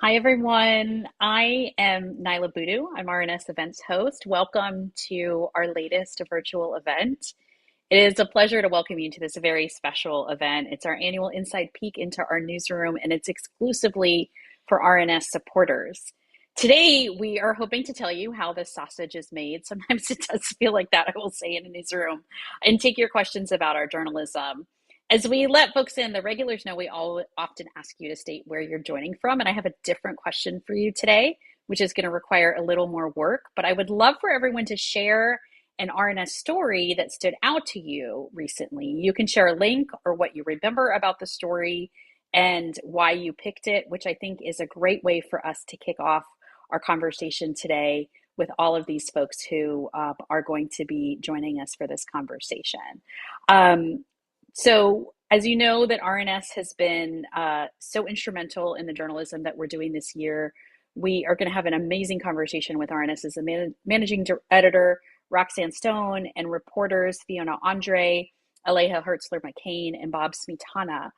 Hi, everyone. I am Nyla Boodoo. I'm RNS Events host. Welcome to our latest virtual event. It is a pleasure to welcome you to this very special event. It's our annual inside peek into our newsroom, and it's exclusively for RNS supporters. Today, we are hoping to tell you how the sausage is made. Sometimes it does feel like that, I will say, in a newsroom, and take your questions about our journalism. As we let folks in, the regulars know we all often ask you to state where you're joining from, and I have a different question for you today, which is going to require a little more work, but I would love for everyone to share an RNS story that stood out to you recently. You can share a link or what you remember about the story and why you picked it, which I think is a great way for us to kick off our conversation today with all of these folks who are going to be joining us for this conversation. Um, so, as you know, that RNS has been so instrumental in the journalism that we're doing this year. We are going to have an amazing conversation with RNS's managing editor, Roxanne Stone, and reporters Fiona Andre, Aleja Hertzler-McCain, and Bob Smietana.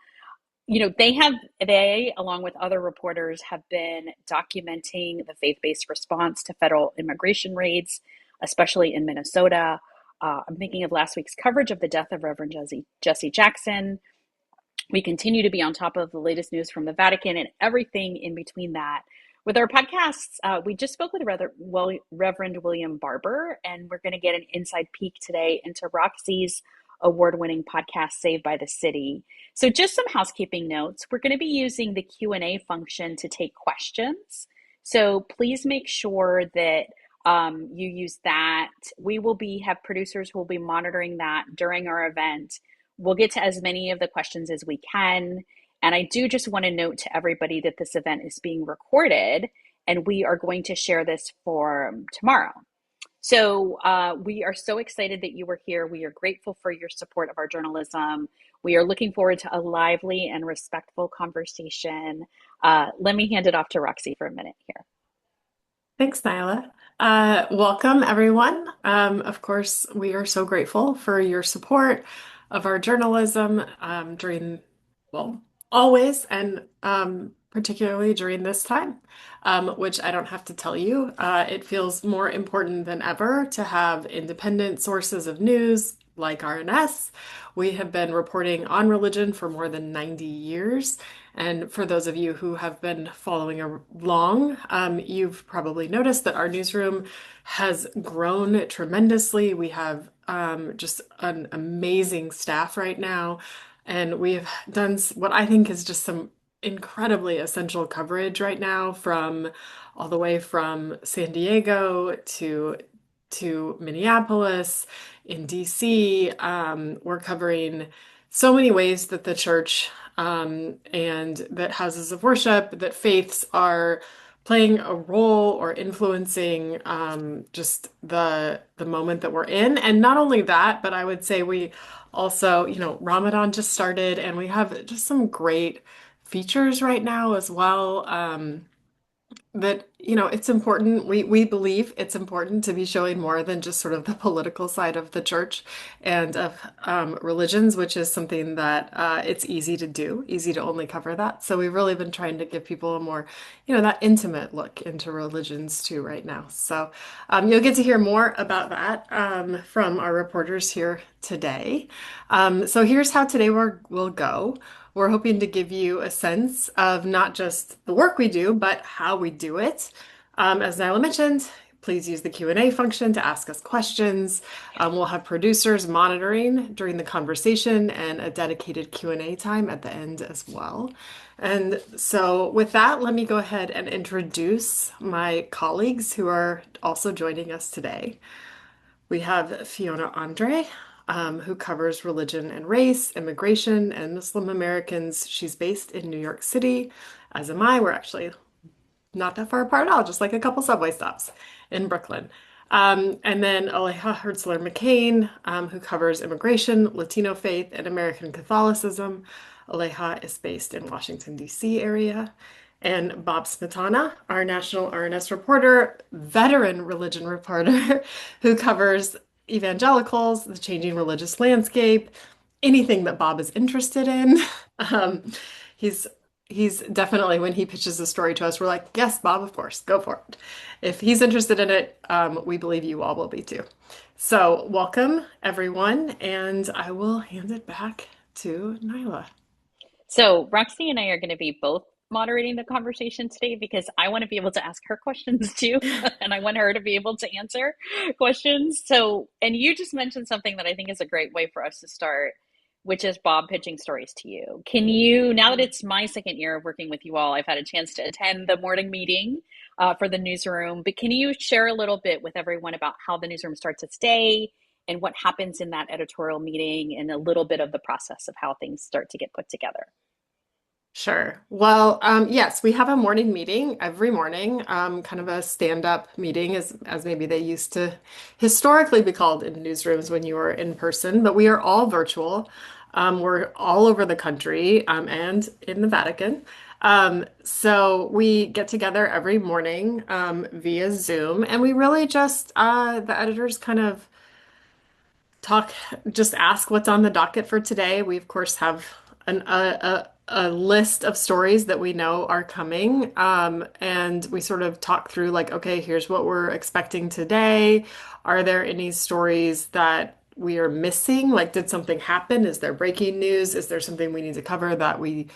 They, along with other reporters, have been documenting the faith-based response to federal immigration raids, especially in Minnesota. I'm thinking of last week's coverage of the death of Reverend Jesse Jackson. We continue to be on top of the latest news from the Vatican and everything in between that. With our podcasts, we just spoke with Reverend William Barber, and we're going to get an inside peek today into Roxy's award-winning podcast, Saved by the City. So just some housekeeping notes. We're going to be using the Q&A function to take questions. So please make sure that you use that. We will have producers who will be monitoring that during our event. We'll get to as many of the questions as we can. And I do just want to note to everybody that this event is being recorded and we are going to share this for tomorrow. So we are so excited that you were here. We are grateful for your support of our journalism. We are looking forward to a lively and respectful conversation. Let me hand it off to Roxy for a minute here. Thanks, Nyla. Welcome, everyone. Of course, we are so grateful for your support of our journalism well, always, and particularly during this time, which I don't have to tell you. It feels more important than ever to have independent sources of news like RNS. We have been reporting on religion for more than 90 years. And for those of you who have been following along, you've probably noticed that our newsroom has grown tremendously. We have just an amazing staff right now. And we have done what I think is just some incredibly essential coverage right now, from all the way from San Diego to Minneapolis, in DC. We're covering so many ways that the church and that houses of worship, that faiths are playing a role or influencing just the moment that we're in. And not only that, but I would say we also, Ramadan just started, and we have just some great features right now as well. That it's important, we believe it's important to be showing more than just sort of the political side of the church and of religions, which is something that it's easy to only cover that. So we've really been trying to give people a more that intimate look into religions too right now. So you'll get to hear more about that from our reporters here today. So here's how today will go. We're hoping to give you a sense of not just the work we do, but how we do it. As Nyla mentioned, please use the Q&A function to ask us questions. We'll have producers monitoring during the conversation and a dedicated Q&A time at the end as well. And so with that, let me go ahead and introduce my colleagues who are also joining us today. We have Fiona Andre, who covers religion and race, immigration, and Muslim Americans. She's based in New York City, as am I. We're actually not that far apart at all, just like a couple subway stops in Brooklyn. And then Aleja Hertzler-McCain, who covers immigration, Latino faith, and American Catholicism. Aleja is based in Washington, D.C. area. And Bob Smietana, our national RNS reporter, veteran religion reporter, who covers evangelicals, the changing religious landscape, anything that Bob is interested in. He's he's definitely, when he pitches a story to us, we're like, yes, Bob, of course, go for it. If he's interested in it, we believe you all will be too. So, welcome everyone, and I will hand it back to Nyla. So Roxy and I are going to be both moderating the conversation today because I want to be able to ask her questions too, and I want her to be able to answer questions. So, and you just mentioned something that I think is a great way for us to start, which is Bob pitching stories to you. Can you, now that it's my second year of working with you all, I've had a chance to attend the morning meeting for the newsroom, but can you share a little bit with everyone about how the newsroom starts its day and what happens in that editorial meeting and a little bit of the process of how things start to get put together? Sure. Well, yes, we have a morning meeting every morning, kind of a stand-up meeting as maybe they used to historically be called in newsrooms when you were in person, but we are all virtual. We're all over the country, and in the Vatican. So we get together every morning, via Zoom, and we really just, the editors kind of talk, just ask what's on the docket for today. We, of course, have a list of stories that we know are coming. And we sort of talk through, like, okay, here's what we're expecting today. Are there any stories that we are missing? Like, did something happen? Is there breaking news? Is there something we need to cover that we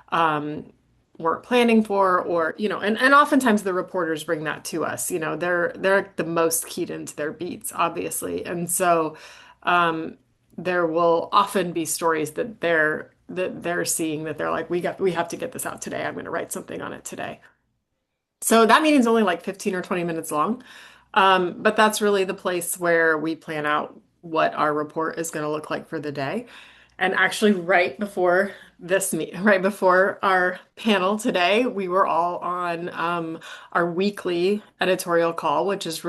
um, weren't planning for? Or, and oftentimes the reporters bring that to us. They're the most keyed into their beats, obviously. And so um, there will often be stories that they're seeing that they're like, we have to get this out today. I'm going to write something on it today. So that meeting's only like 15 or 20 minutes long. But that's really the place where we plan out what our report is going to look like for the day. And actually, right before our panel today, we were all on our weekly editorial call, which is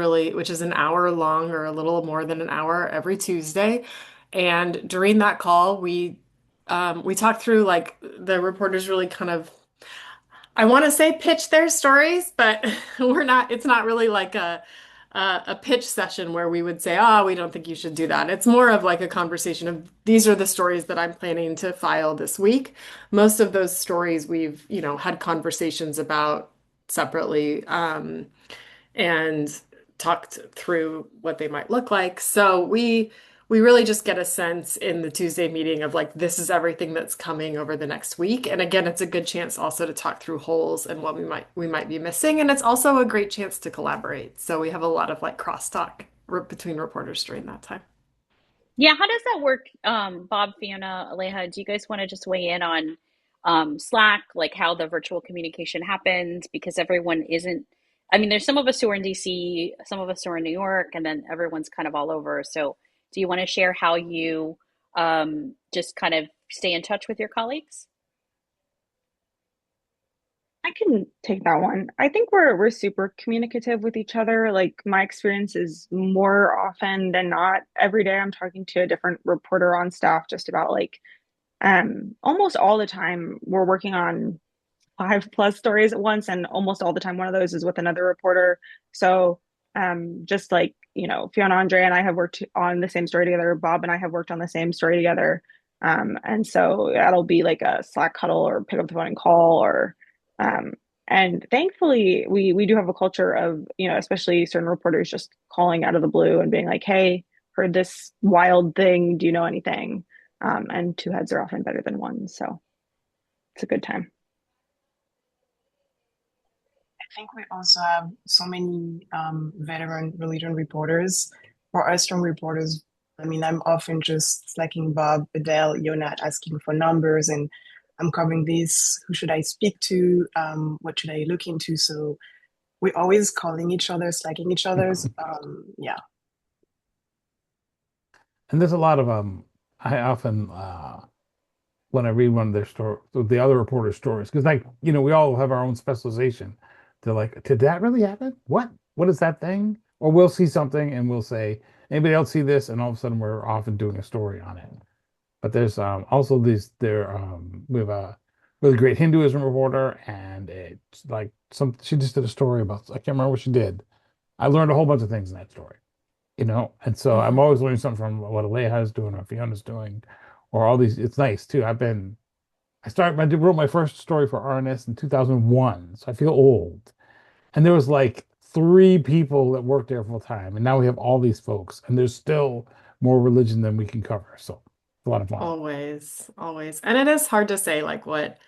an hour long or a little more than an hour every Tuesday. And during that call, we talked through, like, the reporters really kind of, I want to say, pitch their stories, but it's not really like a pitch session where we would say, "Oh, we don't think you should do that." It's more of like a conversation of, these are the stories that I'm planning to file this week. Most of those stories we've, had conversations about separately, and talked through what they might look like. So we really just get a sense in the Tuesday meeting of, like, this is everything that's coming over the next week. And again, it's a good chance also to talk through holes and what we might be missing. And it's also a great chance to collaborate. So we have a lot of, like, crosstalk between reporters during that time. Yeah, how does that work? Bob, Fiona, Aleja, do you guys want to just weigh in on Slack, like how the virtual communication happens? Because everyone isn't, I mean, there's some of us who are in DC, some of us who are in New York, and then everyone's kind of all over. So, do you want to share how you just kind of stay in touch with your colleagues? I can take that one. I think we're super communicative with each other. Like my experience is more often than not, every day I'm talking to a different reporter on staff just about like almost all the time we're working on 5+ stories at once, and almost all the time one of those is with another reporter. So just like, Fiona Andre and I have worked on the same story together, Bob and I have worked on the same story together. And so that'll be like a Slack huddle or pick up the phone and call or um and thankfully we do have a culture of, especially certain reporters just calling out of the blue and being like, hey, heard this wild thing, do you know anything? And two heads are often better than one, so it's a good time. I think we also have so many veteran religion reporters. For us, from reporters, I mean, I'm often just slacking Bob, Adele, you're not asking for numbers, and I'm covering this. Who should I speak to? What should I look into? So we're always calling each other, slacking each other's. Yeah. And there's a lot of I often when I read one of their story the other reporters' stories, because, like, we all have our own specialization. They're like, did that really happen? What is that thing? Or we'll see something and we'll say, anybody else see this? And all of a sudden we're often doing a story on it. But there's also we have a really great Hinduism reporter, and it's like she just did a story about, I can't remember what she did. I learned a whole bunch of things in that story, and so I'm Mhm. always learning something from what Aleja is doing or Fiona's doing, or all these. It's nice too. I've been wrote my first story for RNS in 2001, so I feel old. And there was like three people that worked there full time, and now we have all these folks, and there's still more religion than we can cover. So it's a lot of fun. Always, always. And it is hard to say like what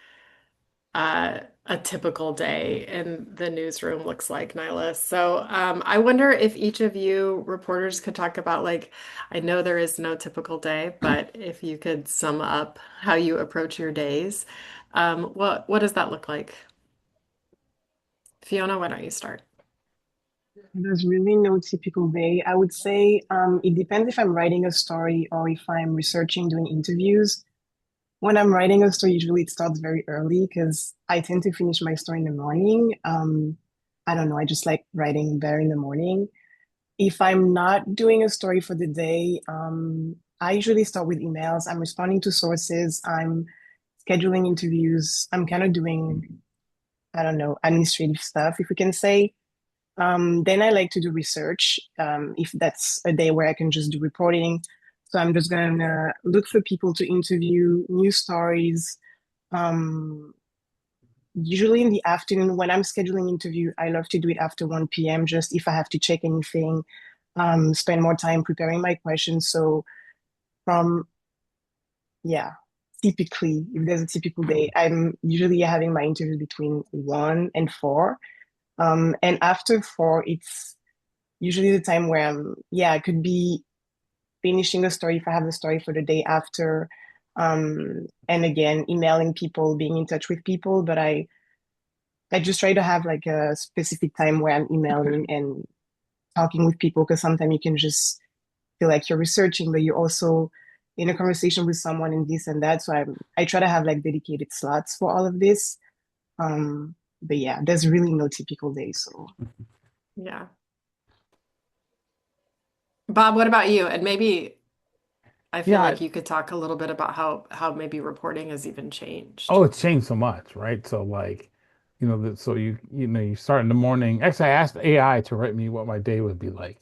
a typical day in the newsroom looks like, Nyla. So I wonder if each of you reporters could talk about like, I know there is no typical day, but if you could sum up how you approach your days, what does that look like? Fiona, why don't you start? There's really no typical day. I would say it depends if I'm writing a story or if I'm researching, doing interviews. When I'm writing a story, usually it starts very early because I tend to finish my story in the morning. I don't know, I just like writing better in the morning. If I'm not doing a story for the day, I usually start with emails. I'm responding to sources. I'm scheduling interviews. I'm kind of doing, I don't know, administrative stuff, if we can say. Then I like to do research, if that's a day where I can just do reporting. So I'm just gonna look for people to interview, news stories. Um, Usually in the afternoon when I'm scheduling interview, I love to do it after 1 p.m. just if I have to check anything, spend more time preparing my questions. So from, yeah, typically, if there's a typical day, I'm usually having my interview between 1 and 4. And after 4, it's usually the time where I could be finishing a story if I have the story for the day after. And again, emailing people, being in touch with people, but I just try to have like a specific time where I'm emailing and talking with people because sometimes you can just feel like you're researching, but you're also in a conversation with someone and this and that. So I try to have like dedicated slots for all of this. But yeah, there's really no typical day. So Yeah. Bob, what about you? And maybe I feel Yeah. like you could talk a little bit about how maybe reporting has even changed. Oh, it's changed so much, right? So like, so you start in the morning. Actually, I asked AI to write me what my day would be like.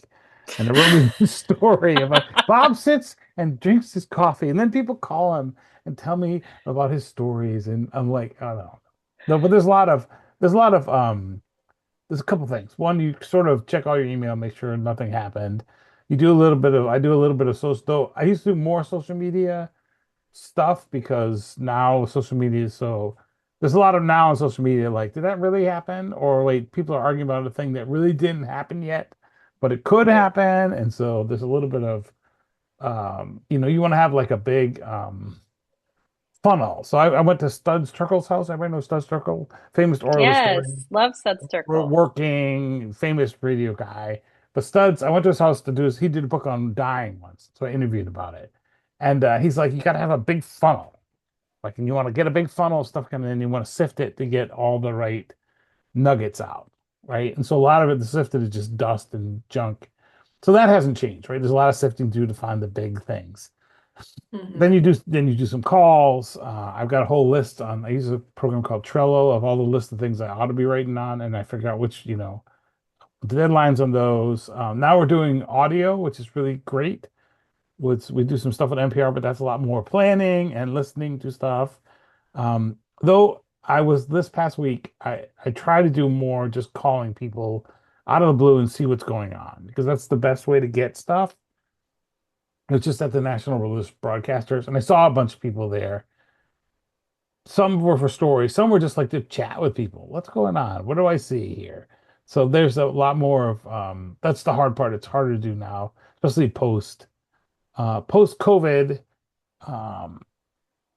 And it wrote me the story of like Bob sits and drinks his coffee, and then people call him and tell me about his stories. And I'm like, oh no. No, but there's a couple things. One, you sort of check all your email, make sure nothing happened. I do a little bit of social, though I used to do more social media stuff because now social media is so there's a lot of now on social media like did that really happen or wait people are arguing about a thing that really didn't happen yet but it could Right. happen and so there's a little bit of you want to have like a big funnel. So I went to Studs Terkel's house. Everybody knows Studs Terkel, famous oral historian, Yes, love Suds Circle. working famous radio guy. But Studs, I went to his house to do his. He did a book on dying once, so I interviewed about it. And he's like, you got to have a big funnel. Like, and you want to get a big funnel of stuff coming in, you want to sift it to get all the right nuggets out, right? And so a lot of it, the sifted is just dust and junk. So that hasn't changed, right? There's a lot of sifting to do to find the big things. Hmm. Then you do some calls. I've got a whole list on. I use a program called Trello of all the list of things I ought to be writing on, and I figure out which the deadlines on those. Now we're doing audio, which is really great. We do some stuff with NPR, but that's a lot more planning and listening to stuff. Though I was this past week, I try to do more just calling people out of the blue and see what's going on because that's the best way to get stuff. It was just at the National Religious Broadcasters, and I saw a bunch of people there. Some were for stories, some were just like to chat with people. What's going on? What do I see here? So there's a lot more of that's the hard part. It's harder to do now, especially post COVID. Um,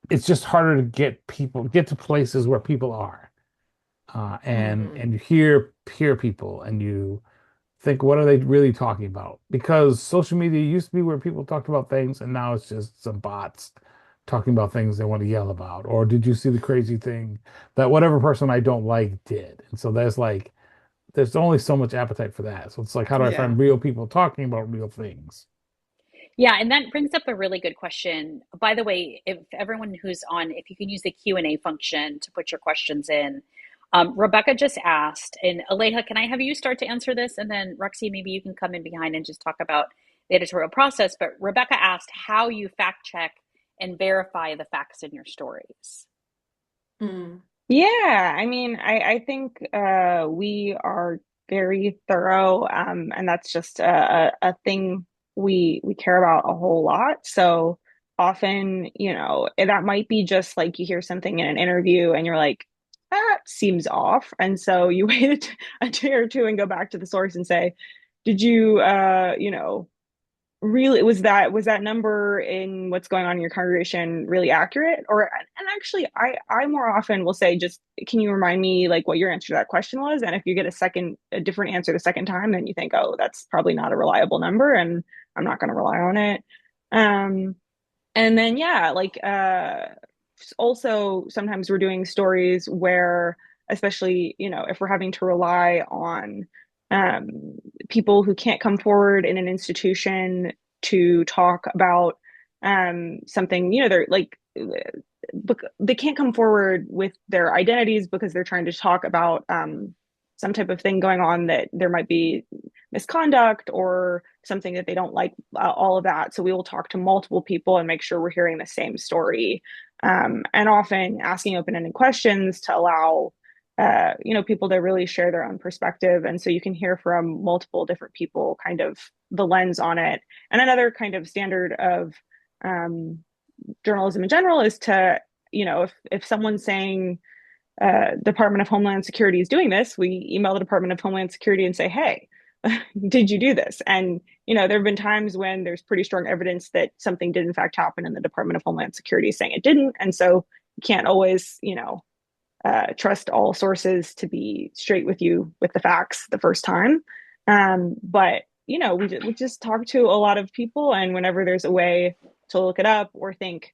it's just harder to get to places where people are, Hmm. and you hear people, and you think, what are they really talking about? Because social media used to be where people talked about things, and now it's just some bots talking about things they want to yell about. Or did you see the crazy thing that whatever person I don't like did? And so there's only so much appetite for that. So it's like, how do I Yeah. find real people talking about real things? Yeah, and that brings up a really good question. By the way, if everyone who's on, if you can use the Q&A function to put your questions in. Rebecca just asked, and Aleja, can I have you start to answer this? And then Roxy, maybe you can come in behind and just talk about the editorial process. But Rebecca asked how you fact check and verify the facts in your stories. Mm. Yeah, I mean, I think we are very thorough, and that's just a thing we care about a whole lot. So often, that might be just like you hear something in an interview and you're like, that seems off. And so you wait a day or two and go back to the source and say, did you, really was that number in what's going on in your congregation really accurate? Or and actually I more often will say, just can you remind me like what your answer to that question was? And if you get a different answer the second time, then you think, oh, that's probably not a reliable number and I'm not going to rely on it. um and then, yeah, like, also sometimes we're doing stories where, especially, if we're having to rely on um, people who can't come forward in an institution to talk about something, they're like, they can't come forward with their identities because they're trying to talk about some type of thing going on, that there might be misconduct or something that they don't like, all of that. So we will talk to multiple people and make sure we're hearing the same story, and often asking open-ended questions to allow people to really share their own perspective. And so you can hear from multiple different people, kind of the lens on it. And another kind of standard of um, journalism in general is to, if someone's saying Department of Homeland Security is doing this, we email the Department of Homeland Security and say, hey, did you do this? And, there have been times when there's pretty strong evidence that something did in fact happen, and the Department of Homeland Security is saying it didn't. And so you can't always, trust all sources to be straight with you with the facts the first time. But, we just talk to a lot of people, and whenever there's a way to look it up or think,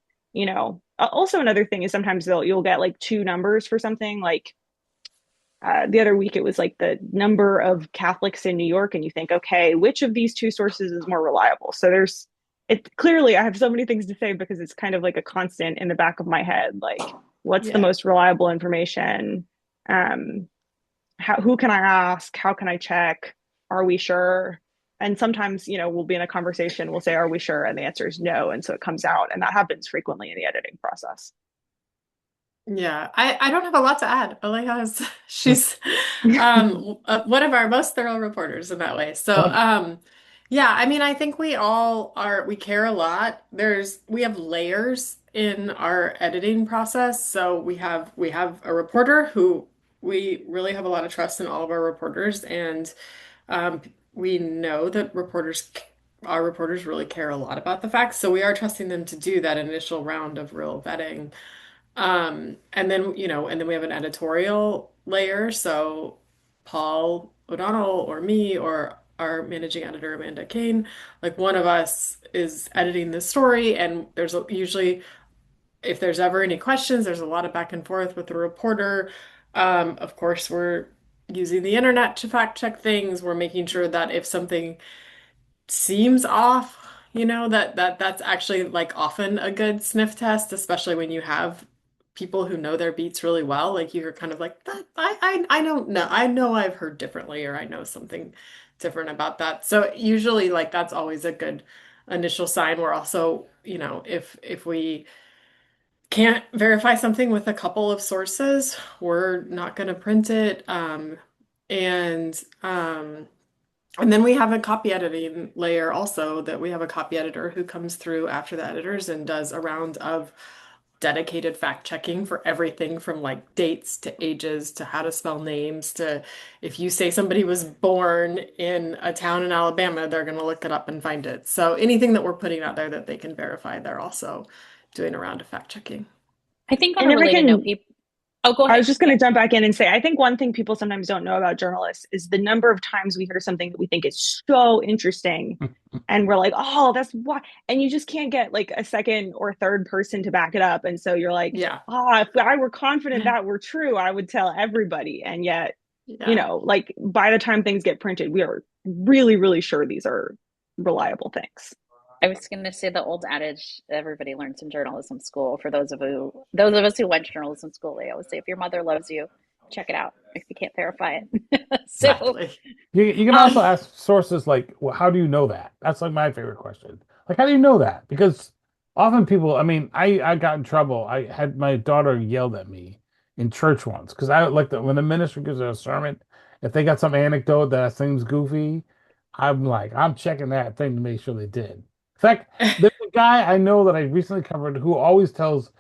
also another thing is sometimes you'll get like two numbers for something. Like, the other week it was like the number of Catholics in New York, and you think, okay, which of these two sources is more reliable? So it clearly, I have so many things to say because it's kind of like a constant in the back of my head, like, what's the Yeah. most reliable information? Um, who can I ask? How can I check? Are we sure? And sometimes, we'll be in a conversation, we'll say, are we sure? And the answer is no. And so it comes out, and that happens frequently in the editing process. Yeah, I don't have a lot to add. Aleja is she's one of our most thorough reporters in that way. So Well, yeah, I mean, I think we care a lot. We have layers in our editing process. So we have a reporter who we really have a lot of trust in all of our reporters, and um, we know that our reporters really care a lot about the facts. So we are trusting them to do that initial round of real vetting. And then we have an editorial layer. So Paul O'Donnell or me or our managing editor, Amanda Kane, like one of us is editing this story. And usually, if there's ever any questions, there's a lot of back and forth with the reporter. Of course, we're using the internet to fact check things. We're making sure that if something seems off, that's actually like often a good sniff test, especially when you have people who know their beats really well. Like you're kind of like that. I don't know. I know I've heard differently, or I know something different about that. So usually, like that's always a good initial sign. We're also, if we can't verify something with a couple of sources, we're not going to print it. And and then we have a copy editing layer also, that we have a copy editor who comes through after the editors and does a round of dedicated fact checking for everything from like dates to ages to how to spell names to if you say somebody was born in a town in Alabama, they're going to look it up and find it. So anything that we're putting out there that they can verify, they're also doing a round of fact checking. I think on And a if I related note, can, people, oh, go I ahead. was just going Yeah. to jump back in and say, I think one thing people sometimes don't know about journalists is the number of times we hear something that we think is so interesting, and we're like, oh, that's why. And you just can't get like a second or third person to back it up. And so you're like, Yeah. if I were confident that were true, I would tell everybody. And yet, Yeah. like by the time things get printed, we are really, really sure these are reliable things. I was going to say the old adage everybody learns in journalism school. For those of us who went to journalism school, they always say, if your mother loves you, check it out if you can't verify it. So, Exactly. you can also um, ask sources like, well, how do you know that? That's like my favorite question. Like, how do you know that? Because often people, I mean, I got in trouble. I had my daughter yelled at me in church ones because I like when the minister gives a sermon, if they got some anecdote that seems goofy, I'm checking that thing to make sure they did. In fact, there's a guy I know that I recently covered who always tells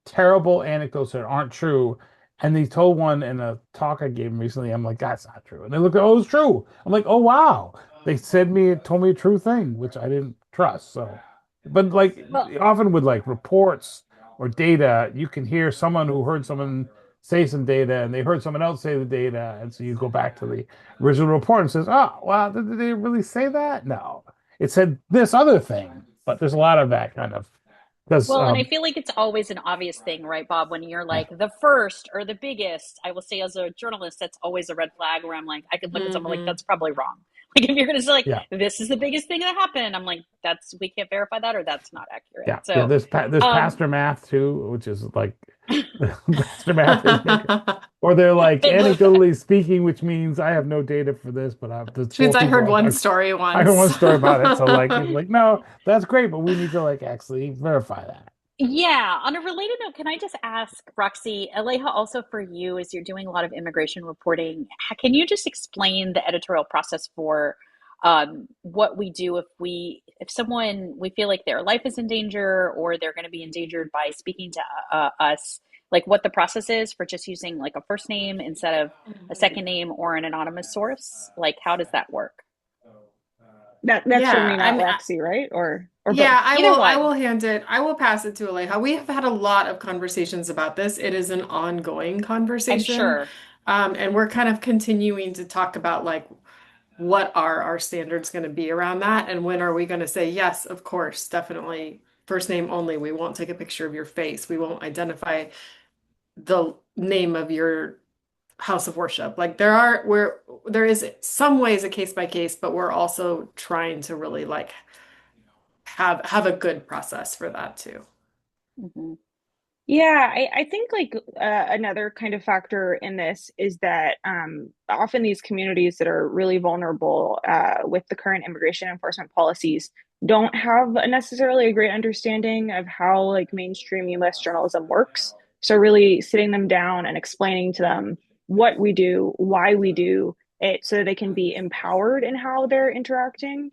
terrible anecdotes that aren't true. And they told one in a talk I gave him recently. I'm like, that's not true. And they looked, oh, it's true. I'm like, oh wow. They told me a true thing, which I didn't trust. So, but like Well, often with like reports or data, you can hear someone who heard someone say some data and they heard someone else say the data. And so you go back to the original report and says, oh, wow, did they really say that? No, it said this other thing. But there's a lot of that kind of because Well, and I feel like it's always an obvious thing, right, Bob? When you're like the first or the biggest, I will say as a journalist, that's always a red flag where I'm like, I could look at someone like, Hmm. that's probably wrong. Like if you're going to say like, yeah. this is the biggest thing that happened, I'm like, we can't verify that or that's not accurate. Yeah. So, There's um, pastor math too, which is like pastor math is or they're like they love that. anecdotally speaking, which means I have no data for this, but there's Which means four I people heard one story I heard one once. story about it. So like it's like, no, that's great, but we need to like actually verify that. Yeah, on a related note, can I just ask, Roxy, Aleja, also for you, as you're doing a lot of immigration reporting, can you just explain the editorial process for what we do if someone, we feel like their life is in danger or they're going to be endangered by speaking to us, like what the process is for just using like a first name instead of a second name or an anonymous source? Like, how does that work? That's for Yeah, me, not Roxy, right? Or both. yeah, Either I one. will hand it. I will pass it to Aleja. We have had a lot of conversations about this. It is an ongoing I'm conversation. sure. And we're kind of continuing to talk about like what are our standards going to be around that and when are we going to say, yes, of course, definitely first name only. We won't take a picture of your face. We won't identify the name of your house of worship. Like there is some ways a case by case, but we're also trying to really like have a good process for that too. Hmm. Yeah, I think like another kind of factor in this is that often these communities that are really vulnerable with the current immigration enforcement policies don't have necessarily a great understanding of how like mainstream US journalism works. So really sitting them down and explaining to them what we do, why we do it, so that they can be empowered in how they're interacting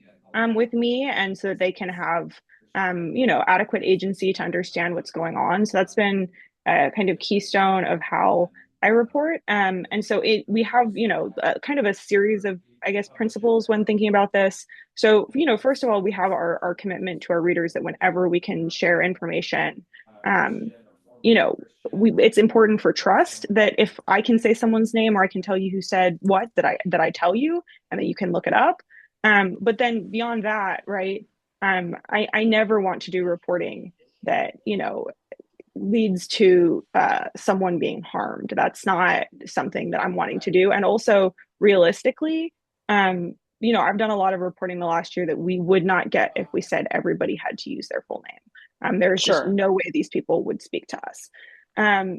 with me, and so that they can have adequate agency to understand what's going on. So that's been a kind of keystone of how I report. And so we have, kind of a series of, I guess, principles when thinking about this. So, first of all, we have our commitment to our readers that whenever we can share information, um, you know, it's important for trust that if I can say someone's name or I can tell you who said what, that I tell you and that you can look it up. But then beyond that, right? I never want to do reporting that, leads to someone being harmed. That's not something that I'm wanting to do. And also, realistically, I've done a lot of reporting the last year that we would not get if we said everybody had to use their full name. There's just Sure. no way these people would speak to us.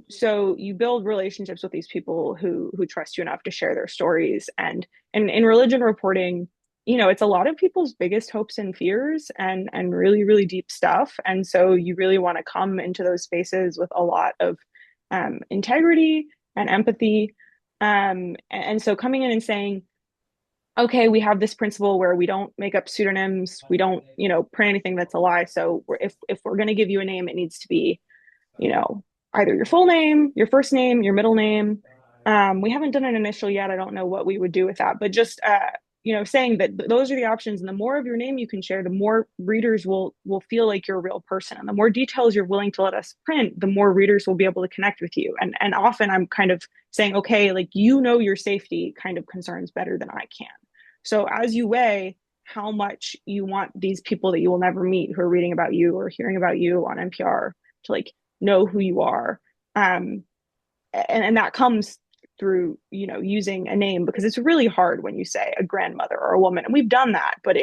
So you build relationships with these people who trust you enough to share their stories. And in religion reporting, it's a lot of people's biggest hopes and fears and really, really deep stuff. And so you really want to come into those spaces with a lot of integrity and empathy. And so coming in and saying, okay, we have this principle where we don't make up pseudonyms, we don't, print anything that's a lie. So if we're going to give you a name, it needs to be, you know, either your full name, your first name, your middle name. We haven't done an initial yet. I don't know what we would do with that, but just saying that those are the options, and the more of your name you can share, the more readers will feel like you're a real person, and the more details you're willing to let us print, the more readers will be able to connect with you. And often I'm kind of saying, okay, like your safety kind of concerns better than I can. So as you weigh how much you want these people that you will never meet who are reading about you or hearing about you on NPR to like know who you are. And that comes through, using a name, because it's really hard when you say a grandmother or a woman. And we've done that, but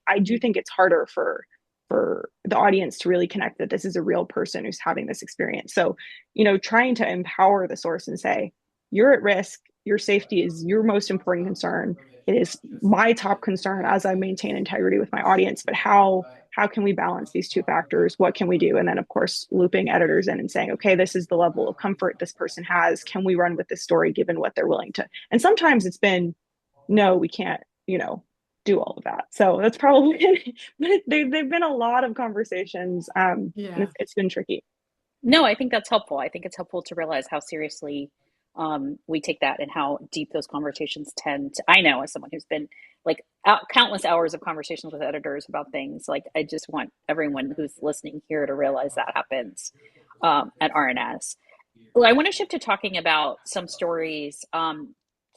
I do think it's harder for the audience to really connect that this is a real person who's having this experience. So, trying to empower the source and say, you're at risk, your safety is your most important concern. it is my top concern as I maintain integrity with my audience. But how can we balance these two factors? What can we do? And then, of course, looping editors in and saying, okay, this is the level of comfort this person has. Can we run with this story given what they're willing to? And sometimes it's been, no, we can't, do all of that. So that's probably, but they've been a lot of conversations. And Yeah. it's been tricky. No, I think that's helpful. I think it's helpful to realize how seriously we take that and how deep those conversations tend to. I know as someone who's been like countless hours of conversations with editors about things, like I just want everyone who's listening here to realize that happens at RNS. Well, I want to shift to talking about some stories.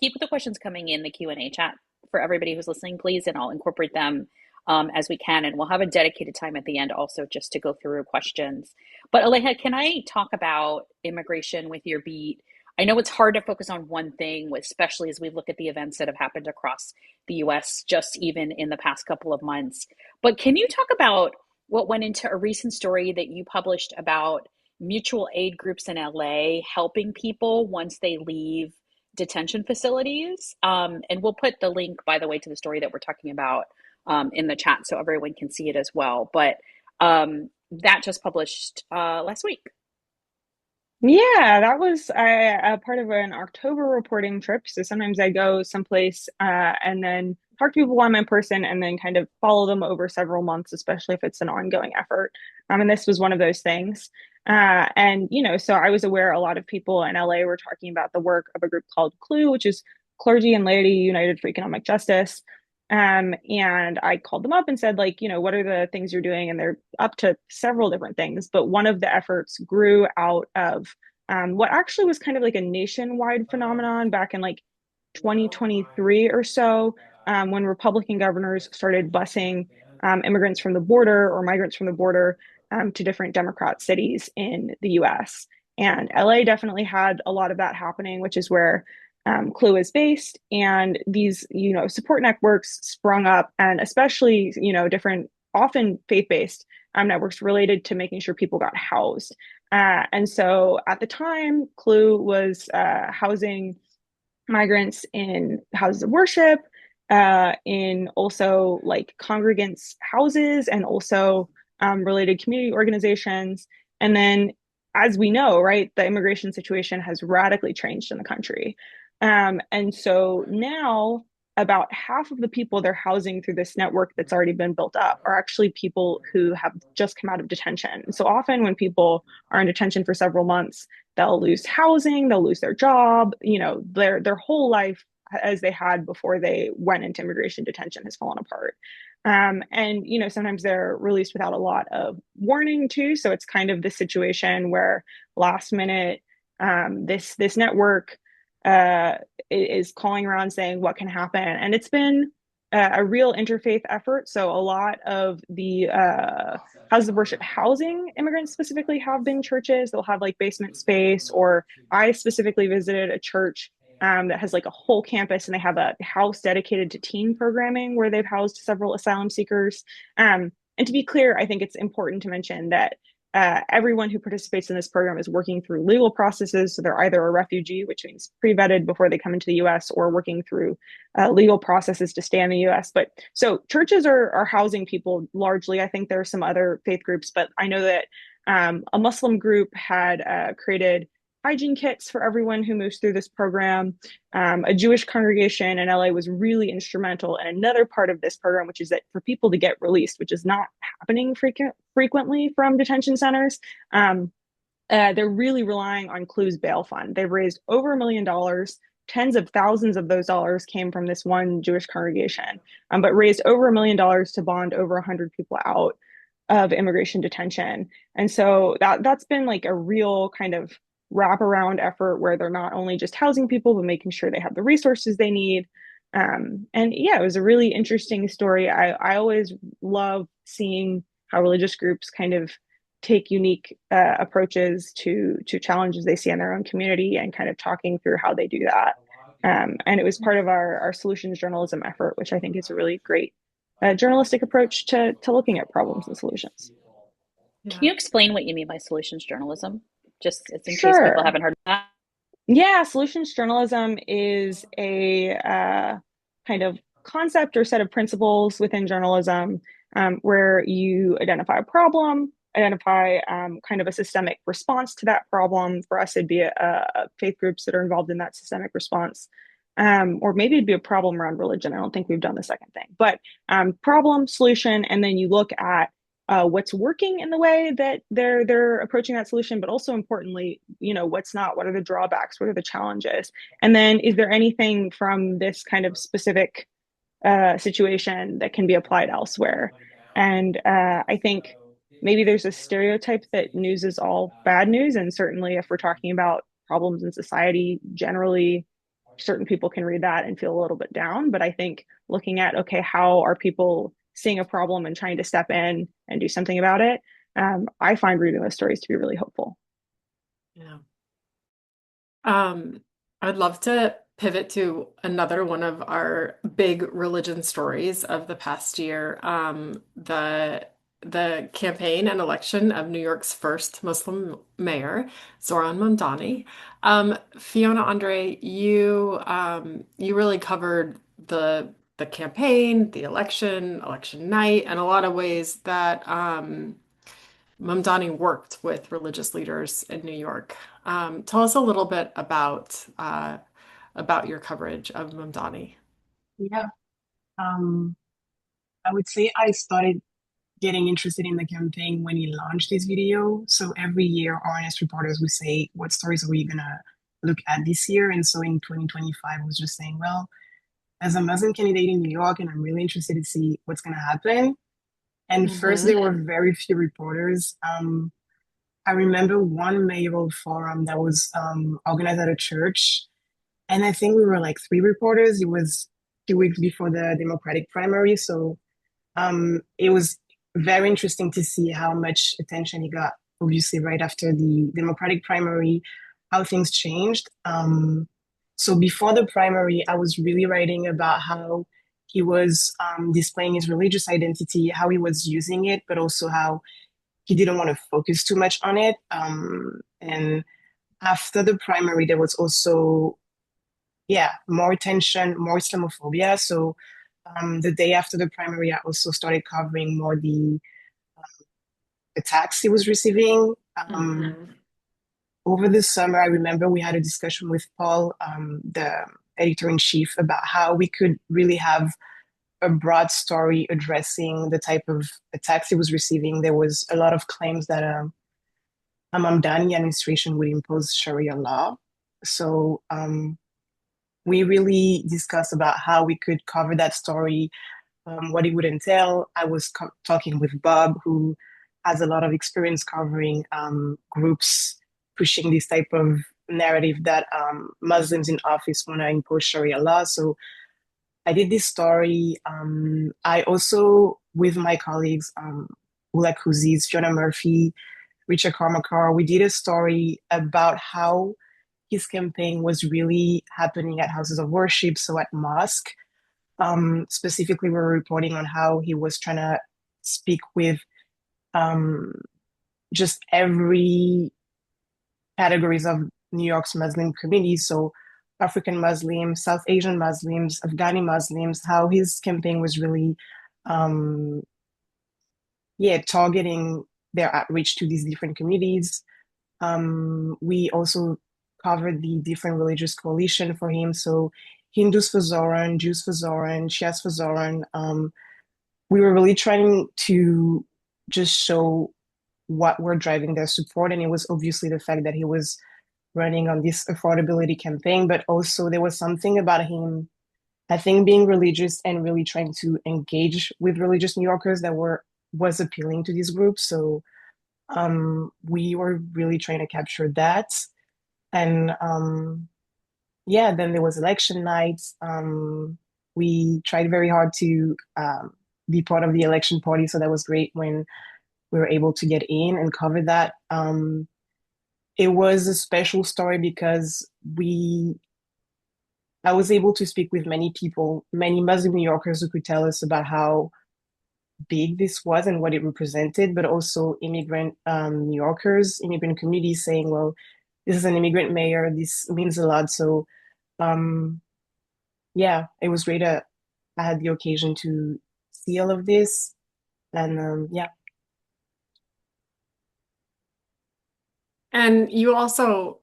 Keep the questions coming in the Q&A chat for everybody who's listening, please, and I'll incorporate them as we can. And we'll have a dedicated time at the end also just to go through questions. But Aleja, can I talk about immigration with your beat? I know it's hard to focus on one thing, especially as we look at the events that have happened across the US just even in the past couple of months. But can you talk about what went into a recent story that you published about mutual aid groups in LA helping people once they leave detention facilities? And we'll put the link, by the way, to the story that we're talking about in the chat so everyone can see it as well. But that just published last week. Yeah, that was a part of an October reporting trip. So sometimes I go someplace and then talk to people while I'm in person and then kind of follow them over several months, especially if it's an ongoing effort. And this was one of those things. So I was aware a lot of people in LA were talking about the work of a group called CLUE, which is Clergy and Laity United for Economic Justice. And I called them up and said, like, what are the things you're doing? And they're up to several different things. But one of the efforts grew out of what actually was kind of like a nationwide phenomenon back in like 2023 or so, when Republican governors started busing immigrants from the border or migrants from the border to different Democrat cities in the US. And LA definitely had a lot of that happening, which is where CLUE is based, and these support networks sprung up, and especially different, often faith-based networks related to making sure people got housed. And so at the time, CLUE was housing migrants in houses of worship, in also like congregants' houses, and also related community organizations. And then, as we know, right, the immigration situation has radically changed in the country. And so now about half of the people they're housing through this network that's already been built up are actually people who have just come out of detention. So often when people are in detention for several months, they'll lose housing, they'll lose their job, their whole life as they had before they went into immigration detention has fallen apart. And sometimes they're released without a lot of warning too. So it's kind of the situation where last minute, this network is calling around saying what can happen. And it's been a real interfaith effort. So a lot of the houses of worship housing immigrants specifically have been churches. They'll have like basement space, or I specifically visited a church that has like a whole campus, and they have a house dedicated to teen programming where they've housed several asylum seekers. And to be clear, I think it's important to mention that everyone who participates in this program is working through legal processes. So they're either a refugee, which means pre-vetted before they come into the US, or working through legal processes to stay in the US. But so churches are housing people largely. I think there are some other faith groups, but I know that a Muslim group had created hygiene kits for everyone who moves through this program. A Jewish congregation in LA was really instrumental in another part of this program, which is that for people to get released, which is not happening frequently from detention centers, they're really relying on CLUE's bail fund. They've raised over $1 million. Tens of thousands of those dollars came from this one Jewish congregation, but raised over $1 million to bond over 100 people out of immigration detention. And so that's been like a real kind of wraparound effort where they're not only just housing people, but making sure they have the resources they need. And yeah, it was a really interesting story. I always love seeing how religious groups kind of take unique approaches to challenges they see in their own community, and kind of talking through how they do that. And it was part of our solutions journalism effort, which I think is a really great journalistic approach to looking at problems and solutions. Can you explain what you mean by solutions journalism? Just in case Sure. people haven't heard of that. Yeah, solutions journalism is a kind of concept or set of principles within journalism where you identify a problem, identify kind of a systemic response to that problem. For us, it'd be faith groups that are involved in that systemic response. Or maybe it'd be a problem around religion. I don't think we've done the second thing, but problem, solution, and then you look at what's working in the way that they're approaching that solution, but also importantly, what's not, what are the drawbacks, what are the challenges, and then is there anything from this kind of specific situation that can be applied elsewhere. And I think maybe there's a stereotype that news is all bad news, and certainly if we're talking about problems in society generally, certain people can read that and feel a little bit down. But I think looking at, okay, how are people seeing a problem and trying to step in and do something about it, I find reading those stories to be really hopeful. Yeah. I'd love to pivot to another one of our big religion stories of the past year, the campaign and election of New York's first Muslim mayor, Zoran Mamdani. Fiona Andre, you really covered the campaign, the election night, and a lot of ways that Mamdani worked with religious leaders in New York. Tell us a little bit about your coverage of Mamdani. Yeah. Um, I would say I started getting interested in the campaign when he launched this video. So every year, RNS reporters would say, what stories are we gonna look at this year? And so in 2025, I was just saying, well, as a Muslim candidate in New York, and I'm really interested to see what's gonna happen. And first, there were very few reporters. I remember one mayoral forum that was organized at a church, and I think we were like three reporters. It was 2 weeks before the Democratic primary, so it was very interesting to see how much attention he got, obviously, right after the Democratic primary, how things changed. So before the primary, I was really writing about how he was displaying his religious identity, how he was using it, but also how he didn't want to focus too much on it. And after the primary, there was also, yeah, more tension, more Islamophobia. So the day after the primary, I also started covering more the attacks he was receiving. Over the summer, I remember we had a discussion with Paul, the editor-in-chief, about how we could really have a broad story addressing the type of attacks he was receiving. There was a lot of claims that a Mamdani administration would impose Sharia law. So we really discussed about how we could cover that story, what it would entail. I was talking with Bob, who has a lot of experience covering groups pushing this type of narrative that Muslims in office want to impose Sharia law. So I did this story. I also, with my colleagues, Ula Kuzis, Fiona Murphy, Richard Karmakar, we did a story about how his campaign was really happening at houses of worship, so at mosque. Specifically, we were reporting on how he was trying to speak with just every categories of New York's Muslim community. So African Muslims, South Asian Muslims, Afghani Muslims, how his campaign was really, targeting their outreach to these different communities. We also covered the different religious coalition for him. So Hindus for Zoran, Jews for Zoran, Shias for Zoran. We were really trying to just show what were driving their support. And it was obviously the fact that he was running on this affordability campaign, but also there was something about him, I think, being religious and really trying to engage with religious New Yorkers that was appealing to these groups. So we were really trying to capture that. And then there was election night. We tried very hard to be part of the election party, so that was great when we were able to get in and cover that. It was a special story because I was able to speak with many people, many Muslim New Yorkers who could tell us about how big this was and what it represented, but also immigrant New Yorkers, immigrant communities saying, well, this is an immigrant mayor, this means a lot. So it was great to I had the occasion to see all of this. And yeah. And you also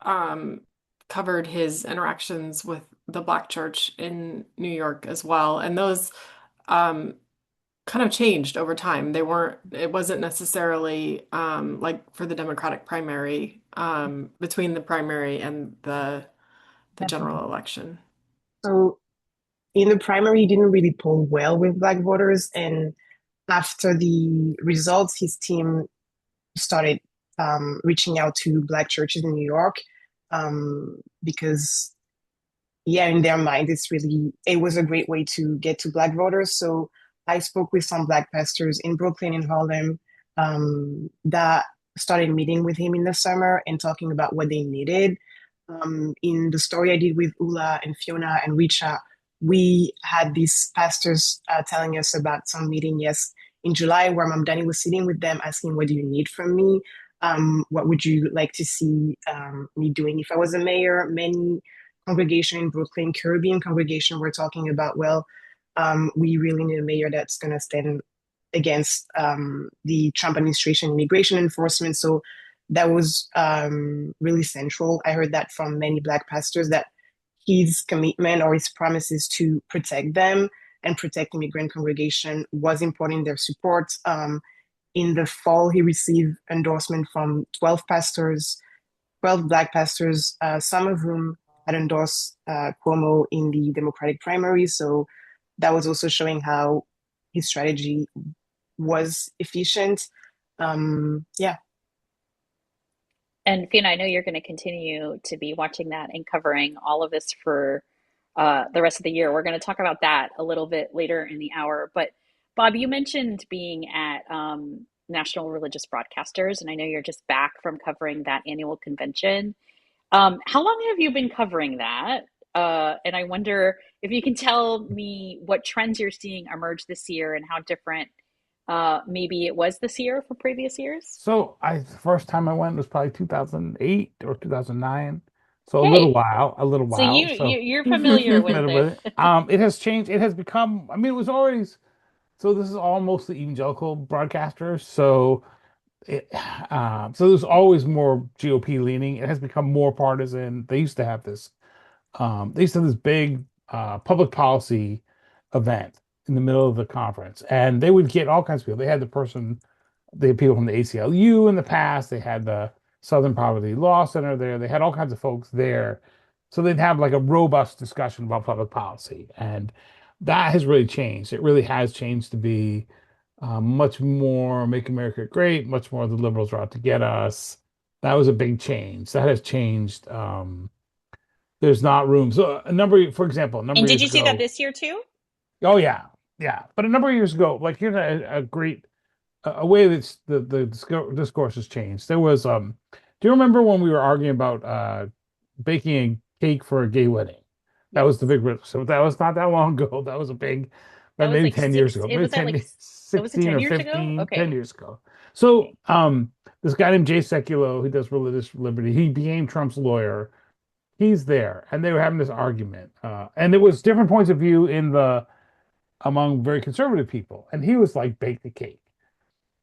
um, covered his interactions with the Black church in New York as well. And those um, kind of changed over time. It wasn't necessarily like for the Democratic primary, between the primary and the general election. So in the primary, he didn't really poll well with Black voters. And after the results, his team started reaching out to Black churches in New York because, yeah, in their mind, it was a great way to get to Black voters. So I spoke with some Black pastors in Brooklyn and Harlem that started meeting with him in the summer and talking about what they needed. In the story I did with Ula and Fiona and Richa, we had these pastors telling us about some meeting, yes, in July, where Mom Danny was sitting with them asking, what do you need from me? What would you like to see me doing if I was a mayor? Many congregation in Brooklyn, Caribbean congregation, were talking about, well, we really need a mayor that's going to stand against the Trump administration immigration enforcement. So that was really central. I heard that from many Black pastors that his commitment or his promises to protect them and protect immigrant congregation was important in their support. In the fall, he received endorsement from 12 pastors, 12 Black pastors, some of whom had endorsed Cuomo in the Democratic primary. So that was also showing how his strategy was efficient. Yeah. And Fiona, I know you're going to continue to be watching that and covering all of this for the rest of the year. We're going to talk about that a little bit later in the hour. But Bob, you mentioned being at National Religious Broadcasters, and I know you're just back from covering that annual convention. How long have you been covering that? And I wonder if you can tell me what trends you're seeing emerge this year and how different maybe it was this year from previous years. So the first time I went was probably 2008 or 2009. So Okay, a little so while. So you're familiar with familiar with it. it. It has changed. It has become, I mean, it was always, so this is all mostly evangelical broadcasters. So it, so there's always more GOP leaning. It has become more partisan. They used to have this big public policy event in the middle of the conference, and they would get all kinds of people. They had people from the ACLU in the past. They had the Southern Poverty Law Center there. They had all kinds of folks there. So they'd have like a robust discussion about public policy. And that has really changed. It really has changed to be much more make America great, much more the liberals are out to get us. That was a big change. That has changed. There's not room. So for example, a number And of did years you see that ago, this year too? oh yeah, yeah. But a number of years ago, like here's a great a way that the discourse has changed. There was do you remember when we were arguing about baking a cake for a gay wedding? That was the Yes. big so that was not that long ago. That was a big That was maybe like 10 years six, ago, it maybe was that 10 like, was it 16 10 or years ago? 15, 10 Okay. years ago. So Okay. this guy named Jay Sekulow, who does religious liberty, he became Trump's lawyer. He's there, and they were having this argument, and there was different points of view in the among very conservative people, and he was like bake the cake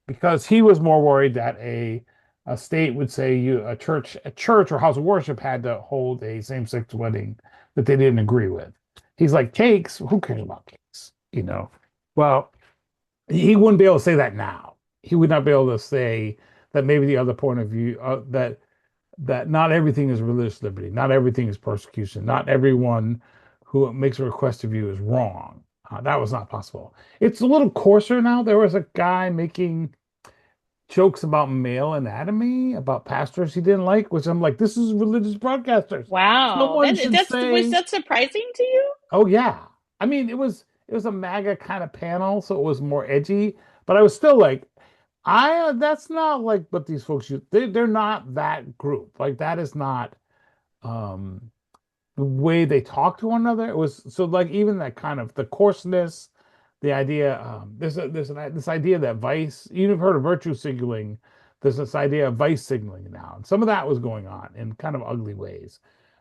because he was more worried that a state would say a church or house of worship had to hold a same-sex wedding that they didn't agree with. He's like, cakes, who cares about cakes, you know? Well, he wouldn't be able to say that now. He would not be able to say that maybe the other point of view that not everything is religious liberty, not everything is persecution, not everyone who makes a request of you is wrong. That was not possible. It's a little coarser now. There was a guy making jokes about male anatomy, about pastors he didn't like, which I'm like, this is religious broadcasters. Wow. Someone should Was say, that surprising to you? oh yeah. I mean, it was a MAGA kind of panel, so it was more edgy, but I was still like, that's not like what these folks use. They're not that group. Like that is not um the way they talk to one another. It was so like even that kind of the coarseness, the idea, this idea that vice, you've heard of virtue signaling, there's this idea of vice signaling now. And some of that was going on in kind of ugly ways.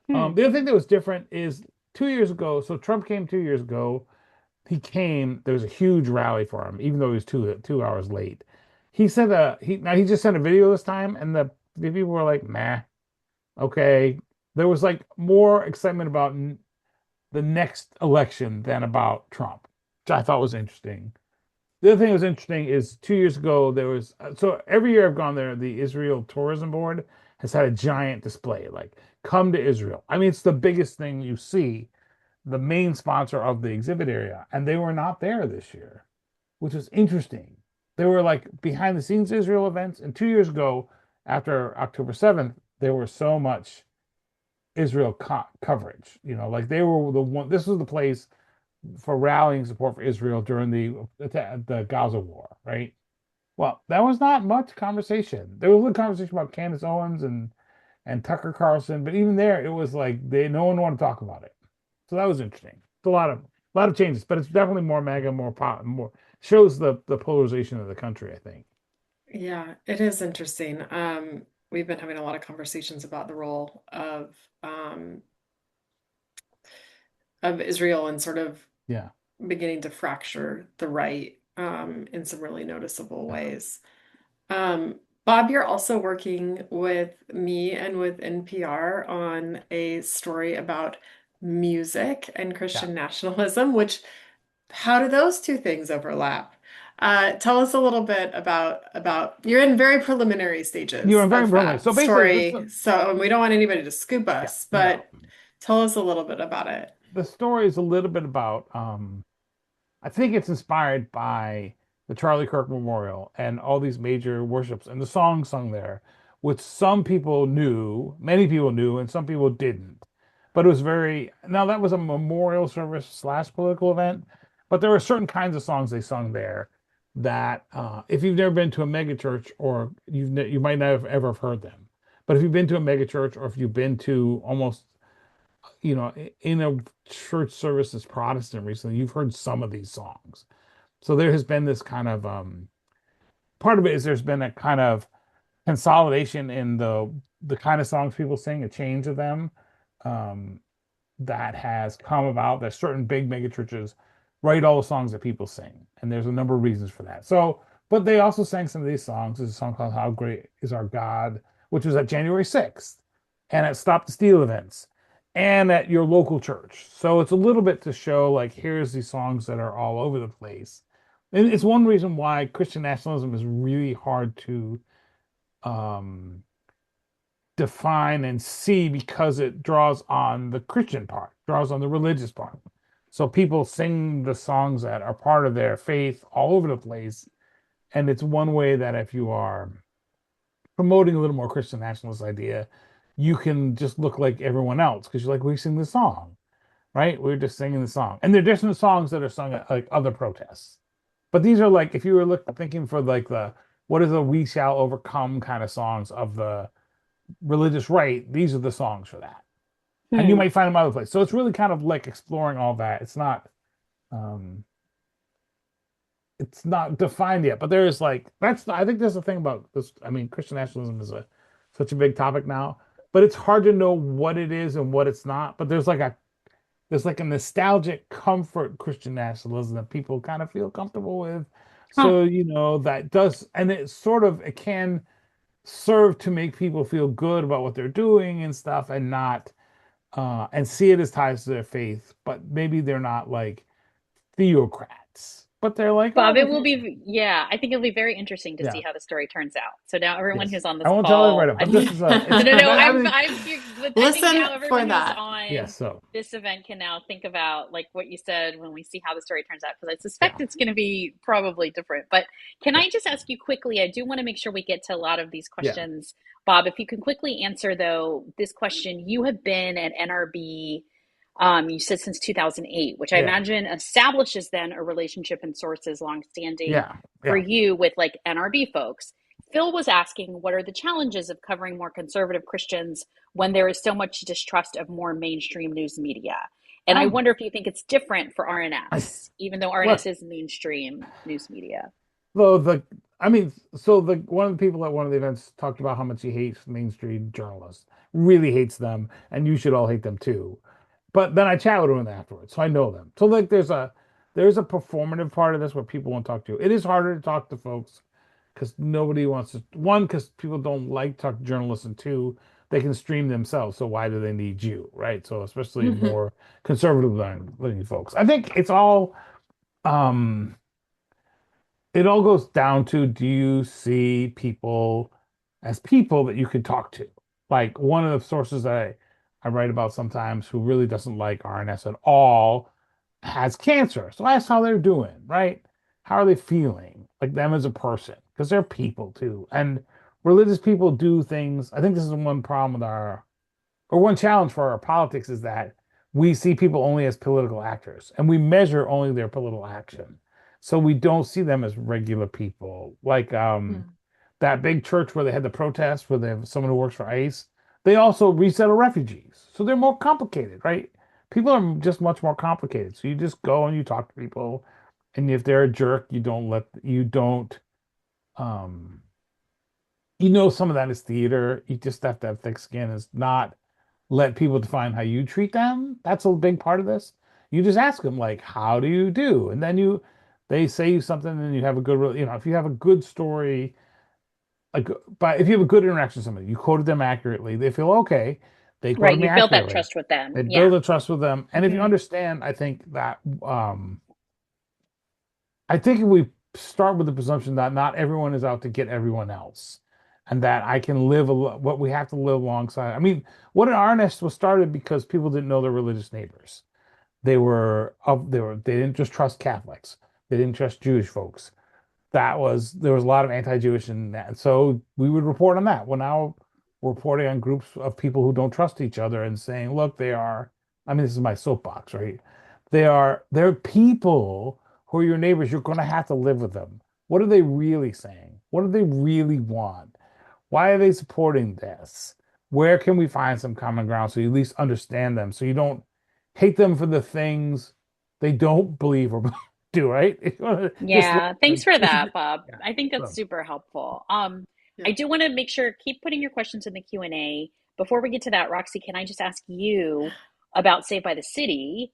Hmm. The other thing that was different is 2 years ago, so Trump came 2 years ago. He came, there was a huge rally for him, even though he was two hours late. He said he just sent a video this time, and the people were like, meh, okay. There was like more excitement about the next election than about Trump, which I thought was interesting. The other thing that was interesting is 2 years ago there was so every year I've gone there, the Israel Tourism Board has had a giant display like come to Israel. I mean, it's the biggest thing you see, the main sponsor of the exhibit area, and they were not there this year, which was interesting. They were like behind the scenes Israel events, and 2 years ago, after October 7th, there was so much Israel coverage. Like they were the one. This was the place for rallying support for Israel during the Gaza war, right? Well, that was not much conversation. There was a little conversation about Candace Owens and Tucker Carlson, but even there, it was like no one wanted to talk about it. So that was interesting. It's a lot of changes, but it's definitely more MAGA, more pop, more shows the polarization of the country, I think. Yeah, it is interesting. We've been having a lot of conversations about the role of Israel and sort of Yeah. beginning to fracture the right in some really noticeable Yeah. ways. Bob, you're also working with me and with NPR on a story about music and Christian nationalism, how do those two things overlap? Tell us a little bit about you're in very preliminary stages You're very of brilliant. that So basically, story. So we don't want anybody to scoop us, no. but tell us a little bit about it. The story is a little bit about I think it's inspired by the Charlie Kirk Memorial and all these major worships and the songs sung there, which many people knew, and some people didn't. But it was now that was a memorial service slash political event, but there were certain kinds of songs they sung there that if you've never been to a megachurch or you might not have ever heard them. But if you've been to a megachurch or if you've been to almost in a church service that's Protestant recently, you've heard some of these songs. So there has been this kind of part of it is there's been a kind of consolidation in the kind of songs people sing, a change of them that has come about. That certain big mega churches write all the songs that people sing, and there's a number of reasons for that. So, but they also sang some of these songs. There's a song called "How Great Is Our God," which was at January 6th, and at Stop the Steal events, and at your local church. So it's a little bit to show like here's these songs that are all over the place. And it's one reason why Christian nationalism is really hard to define and see, because it draws on the Christian part, draws on the religious part. So people sing the songs that are part of their faith all over the place. And it's one way that if you are promoting a little more Christian nationalist idea, you can just look like everyone else because you're like, we sing the song, right? We're just singing the song. And there are different songs that are sung at like other protests. But these are like, if you were thinking for like what is the "We Shall Overcome" kind of songs of the religious right, these are the songs for that. And you might find them other places. So it's really kind of like exploring all that. It's not defined yet, but there is like, I think there's a thing about this. I mean, Christian nationalism is such a big topic now, but it's hard to know what it is and what it's not. But there's like a nostalgic comfort Christian nationalism that people kind of feel comfortable with. So, that does, and it can serve to make people feel good about what they're doing and stuff, and not, and see it as ties to their faith, but maybe they're not like theocrats, but they're like, Bob, it will be, yeah, I think it'll be very interesting to see how the story turns out. So now everyone who's on this I won't call, tell everybody, but this is no, I think now everyone who's on this event can now think about like what you said when we see how the story turns out, because I suspect it's going to be probably different. But can I just ask you quickly, I do want to make sure we get to a lot of these questions. Bob, if you can quickly answer though, this question, you have been at NRB, you said since 2008, which I imagine establishes then a relationship and sources longstanding for you with like NRB folks. Phil was asking, what are the challenges of covering more conservative Christians when there is so much distrust of more mainstream news media? And I wonder if you think it's different for RNS, even though RNS is mainstream news media. Well, one of the people at one of the events talked about how much he hates mainstream journalists, really hates them, and you should all hate them too. But then I chat with them afterwards, so I know them. So like there's a performative part of this where people won't talk to you. It is harder to talk to folks because nobody wants to, one, because people don't like talk to journalists, and two, they can stream themselves. So why do they need you, right? So especially Mhm. more conservative leaning folks. I think um it all goes down to, do you see people as people that you can talk to? Like one of the sources that I write about sometimes, who really doesn't like RNS at all, has cancer. So I ask how they're doing, right? How are they feeling? Like them as a person, because they're people too. And religious people do things. I think this is one problem with or one challenge for our politics, is that we see people only as political actors and we measure only their political action. So we don't see them as regular people. Like Mm. that big church where they had the protest, where they have someone who works for ICE, they also resettle refugees. So they're more complicated, right? People are just much more complicated. So you just go and you talk to people, and if they're a jerk, you don't um some of that is theater. You just have to have thick skin. Is not let people define how you treat them. That's a big part of this. You just ask them, like, how do you do? And then they say you something, and you have a if you have a good story, like, but if you have a good interaction with somebody, you quoted them accurately, they feel okay. They Right. quoted me You've built that accurately. trust with them. They Yeah. build a trust with them. And if you Mhm. understand, I think if we start with the presumption that not everyone is out to get everyone else, and that I can what we have to live alongside. I mean, what an RNS was started because people didn't know their religious neighbors. They didn't just trust Catholics. They didn't trust Jewish folks. There was a lot of anti-Jewish in that. So we would report on that. Well, now we're reporting on groups of people who don't trust each other and saying, look, I mean, this is my soapbox, right? They're people who are your neighbors. You're going to have to live with them. What are they really saying? What do they really want? Why are they supporting this? Where can we find some common ground so you at least understand them, so you don't hate them for the things they don't believe or do, right? If you want to just Yeah. Thanks for that, disagree. Bob. Yeah. I think that's So, super helpful. Yeah. I do want to make sure, keep putting your questions in the Q&A. Before we get to that, Roxy, can I just ask you about Saved by the City?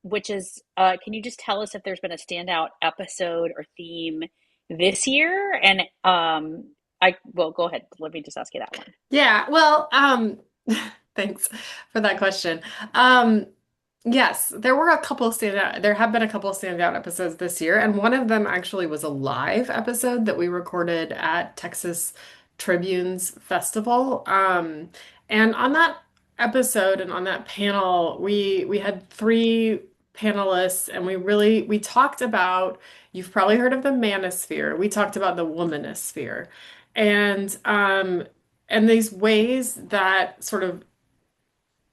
Which is, can you just tell us if there's been a standout episode or theme this year? And well, go ahead. Let me just ask you that one. Yeah, well, thanks for that question. Um, yes, there have been a couple of standout episodes this year, and one of them actually was a live episode that we recorded at Texas Tribune's festival. And on that episode and on that panel, we had three panelists, and we talked about, you've probably heard of the manosphere. We talked about the womanosphere. And these ways that sort of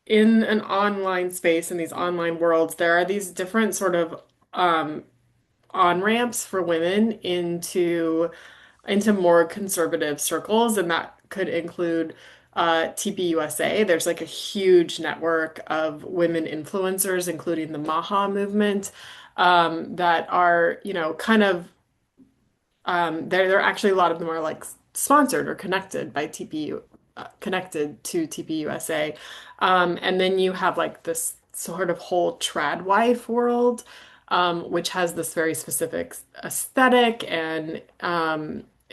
in an online space, in these online worlds, there are these different sort of um, on-ramps for women into more conservative circles, and that could include TPUSA. There's like a huge network of women influencers, including the Maha movement, that are, kind of they're actually, a lot of them are like sponsored or connected by TPU, connected to TPUSA. And then you have like this sort of whole trad wife world, which has this very specific aesthetic and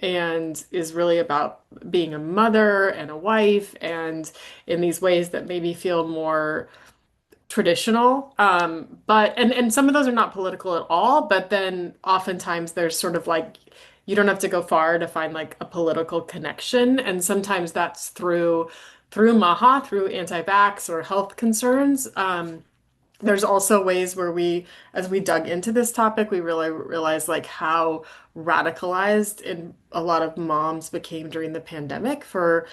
is really about being a mother and a wife, and in these ways that maybe feel more traditional. But and some of those are not political at all, but then oftentimes there's sort of like, you don't have to go far to find like a political connection. And sometimes that's through MAHA, through anti-vax or health concerns. There's also ways where as we dug into this topic, we really realized like how radicalized in a lot of moms became during the pandemic for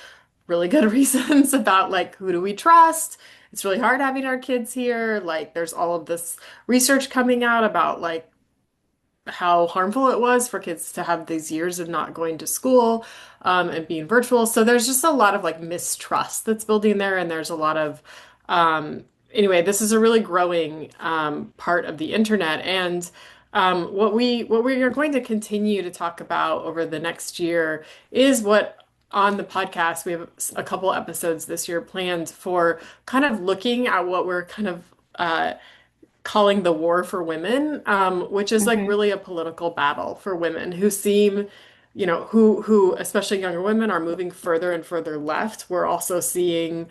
really good reasons about like, who do we trust? It's really hard having our kids here. Like there's all of this research coming out about like how harmful it was for kids to have these years of not going to school, and being virtual. So there's just a lot of like mistrust that's building there, and there's a lot of anyway, this is a really growing part of the internet. And what we are going to continue to talk about over the next year is what on the podcast, we have a couple episodes this year planned for kind of looking at what we're kind of calling the war for women, which is like Hmm. really a political battle for women who seem, who especially younger women are moving further and further left. We're also seeing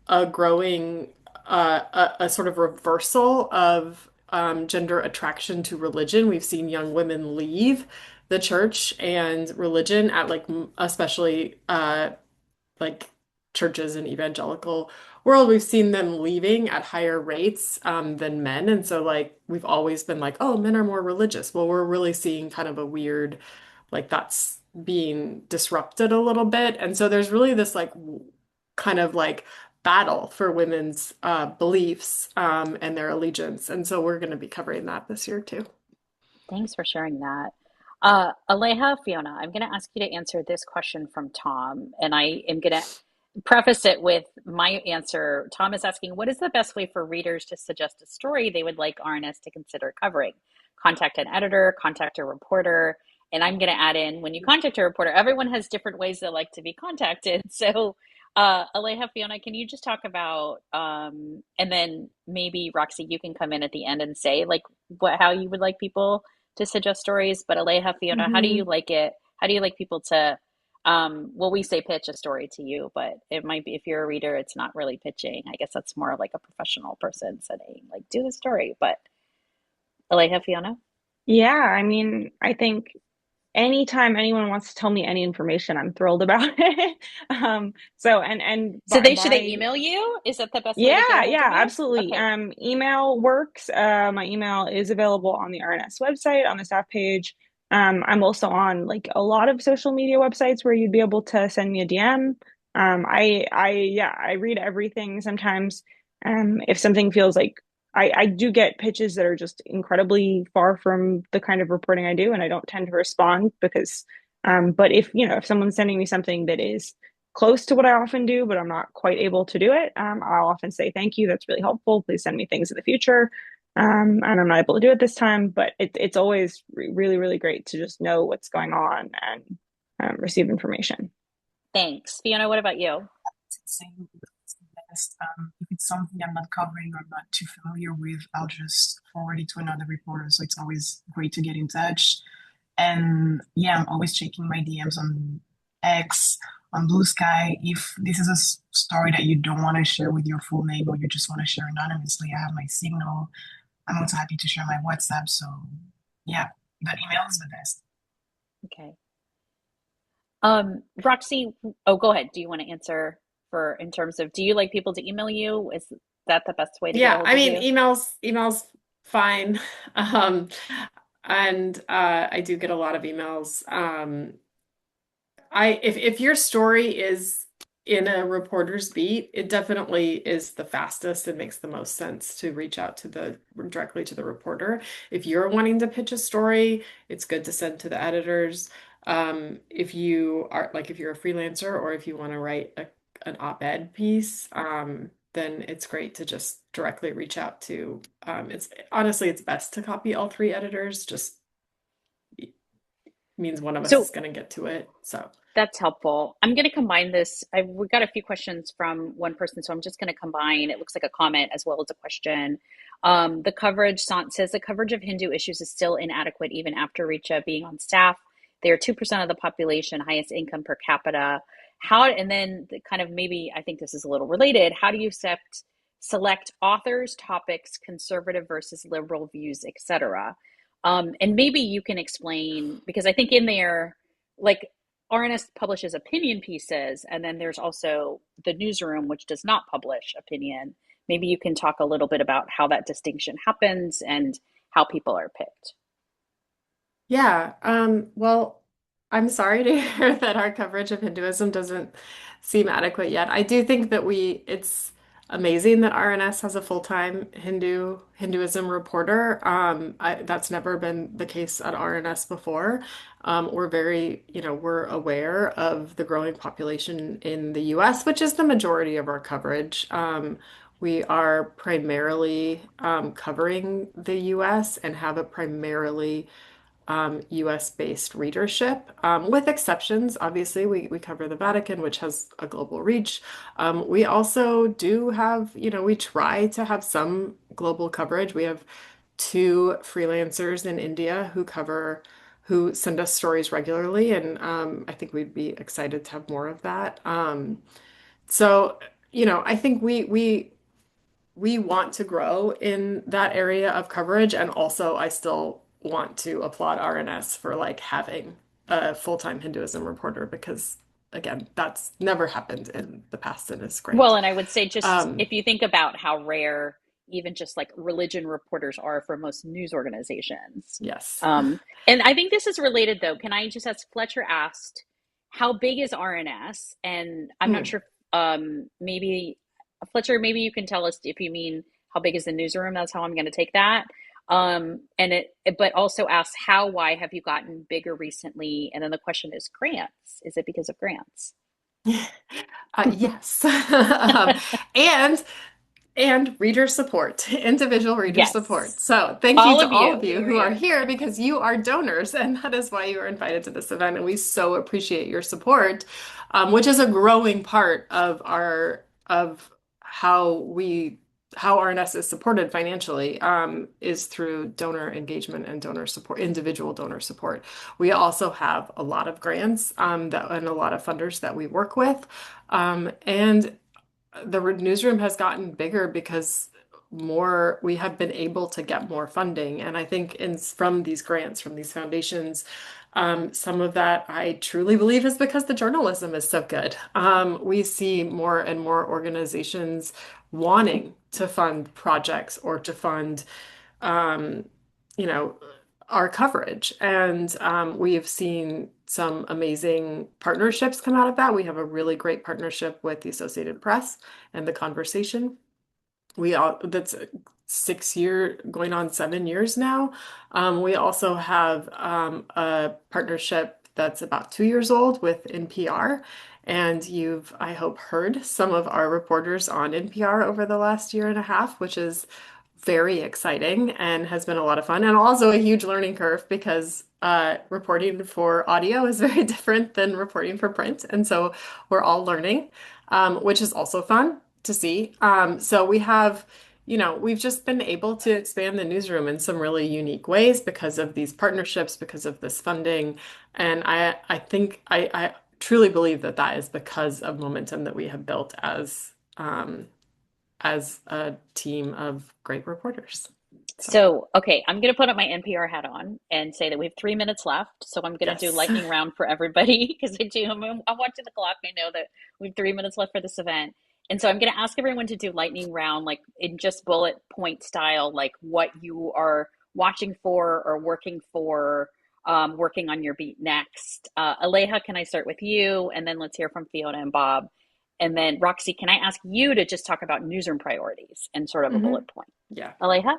a growing, a sort of reversal of gender attraction to religion. We've seen young women leave the church and religion at like especially like churches and evangelical world, we've seen them leaving at higher rates than men. And so like we've always been like, oh, men are more religious. Well, we're really seeing kind of a weird, like that's being disrupted a little bit. And so there's really this like kind of like battle for women's beliefs and their allegiance. And so we're going to be covering that this year too. Thanks for sharing that. Aleja, Fiona, I'm going to ask you to answer this question from Tom, and I am going to preface it with my answer. Tom is asking, what is the best way for readers to suggest a story they would like RNS to consider covering? Contact an editor, contact a reporter, and I'm going to add in when you contact a reporter, everyone has different ways they like to be contacted. So, Aleja, Fiona, can you just talk about, and then maybe Roxy, you can come in at the end and say like how you would like people to suggest stories. But Aleja, Fiona, how do you Hmm. like it? How do you like people to, well, we say pitch a story to you, but it might be if you're a reader, it's not really pitching. I guess that's more like a professional person saying, like, do the story. But Aleja, Fiona? Yeah, I mean, I think anytime anyone wants to tell me any information, I'm thrilled about it. So and So should they by email you? Is that the best way to get a yeah, hold of yeah, you? absolutely. Okay. Email works. My email is available on the RNS website on the staff page. I'm also on like a lot of social media websites where you'd be able to send me a DM. Yeah, I read everything sometimes. If something feels like I do get pitches that are just incredibly far from the kind of reporting I do, and I don't tend to respond because, but if if someone's sending me something that is close to what I often do, but I'm not quite able to do it, I'll often say, thank you, that's really helpful. Please send me things in the future. And I'm not able to do it this time, but it's always really, really great to just know what's going on and receive information. Thanks. Fiona, what about you? Saying it's the best. If it's something I'm not covering or not too familiar with, I'll just forward it to another reporter. So it's always great to get in touch. And yeah, I'm always checking my DMs on X, on Blue Sky. If this is a story that you don't want to share with your full name or you just want to share anonymously, I have my Signal. I'm also happy to share my WhatsApp. So yeah, but email is the best. Okay. Roxy, oh, go ahead. Do you want to answer for in terms of do you like people to email you? Is that the best way to get a Yeah, hold I of mean, you? emails fine. Um, and I do get a lot of emails. If your story is in a reporter's beat, it definitely is the fastest and makes the most sense to reach out to the directly to the reporter. If you're wanting to pitch a story, it's good to send to the editors. If you are like if you're a freelancer or if you want to write an op-ed piece, then it's great to just directly reach out to it's honestly it's best to copy all three editors, just means one of us is So going to get to it. So that's helpful. I'm going to combine this. We got a few questions from one person, so I'm just going to combine. It looks like a comment as well as a question. The coverage, Sant says, the coverage of Hindu issues is still inadequate even after Richa being on staff. They are 2% of the population, highest income per capita. And then kind of maybe, I think this is a little related. How do you select authors, topics, conservative versus liberal views, etc.? And maybe you can explain, because I think in there, like RNS publishes opinion pieces, and then there's also the newsroom, which does not publish opinion. Maybe you can talk a little bit about how that distinction happens and how people are picked. yeah, well, I'm sorry to hear that our coverage of Hinduism doesn't seem adequate yet. I do think that it's amazing that RNS has a full-time Hinduism reporter. That's never been the case at RNS before. We're aware of the growing population in the US, which is the majority of our coverage. We are primarily covering the US and have a primarily US-based readership, with exceptions. Obviously, we cover the Vatican, which has a global reach. We also do have, we try to have some global coverage. We have two freelancers in India who send us stories regularly, and I think we'd be excited to have more of that. So, I think we want to grow in that area of coverage, and also I still want to applaud RNS for like having a full-time Hinduism reporter because again, that's never happened in the past and is Well, great. and I would say just if you think about how rare even just like religion reporters are for most news organizations. Yes. And I think this is related though. Can I just ask, Fletcher asked, how big is RNS? And I'm not Hmm. sure, maybe Fletcher, maybe you can tell us if you mean how big is the newsroom? That's how I'm going to take that. But also ask why have you gotten bigger recently? And then the question is grants. Is it because of grants? Yes. And reader support, individual reader support. Yes, So thank you all to of all of you. you who are here because you are donors, and that is why you are invited to this event. And we so appreciate your support, which is a growing part of how how RNS is supported financially, is through donor engagement and donor support, individual donor support. We also have a lot of grants, and a lot of funders that we work with. And the newsroom has gotten bigger because we have been able to get more funding. And I think from these grants, from these foundations, some of that I truly believe is because the journalism is so good. We see more and more organizations wanting to fund projects or to fund, um, you know, our coverage. And we have seen some amazing partnerships come out of that. We have a really great partnership with the Associated Press and The Conversation. That's 6 year going on 7 years now. We also have a partnership that's about 2 years old with NPR. And I hope, heard some of our reporters on NPR over the last year and a half, which is very exciting and has been a lot of fun, and also a huge learning curve because reporting for audio is very different than reporting for print. And so we're all learning, which is also fun to see. So we've just been able to expand the newsroom in some really unique ways because of these partnerships, because of this funding. And I truly believe that that is because of momentum that we have built as a team of great reporters. So, okay, I'm going to put up my NPR hat on and say that we have 3 minutes left. So I'm going to do Yes. lightning round for everybody because I'm watching the clock. I know that we have 3 minutes left for this event. And so I'm going to ask everyone to do lightning round, like in just bullet point style, like what you are watching for or working on your beat next. Aleja, can I start with you? And then let's hear from Fiona and Bob. And then Roxy, can I ask you to just talk about newsroom priorities and sort of a Hmm. bullet point? Yeah. Aleja?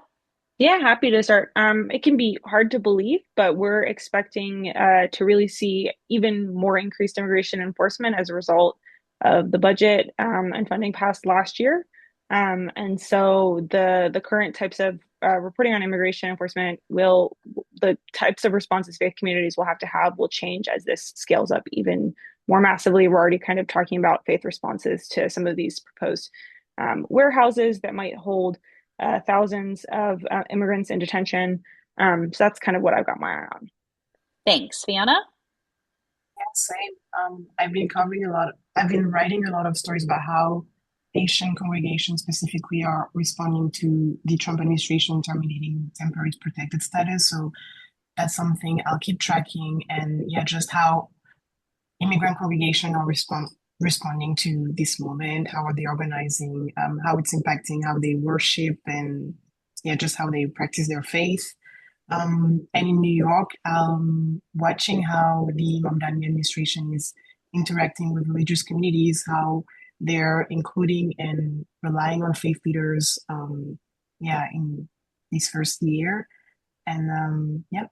Yeah, happy to start. It can be hard to believe, but we're expecting to really see even more increased immigration enforcement as a result of the budget and funding passed last year. And so the current types of reporting on immigration enforcement the types of responses faith communities will change as this scales up even more massively. We're already kind of talking about faith responses to some of these proposed warehouses that might hold thousands of immigrants in detention. So that's kind of what I've got my eye on. Thanks. Fiona? Yeah, same. I've been writing a lot of stories about how Asian congregations specifically are responding to the Trump administration terminating temporary protected status. So that's something I'll keep tracking. And yeah, just how immigrant congregation are responding to this moment, how are they organizing, how it's impacting how they worship, and yeah, just how they practice their faith. And in New York, watching how the Mamdani administration is interacting with religious communities, how they're including and relying on faith leaders, yeah, in this first year. And yeah.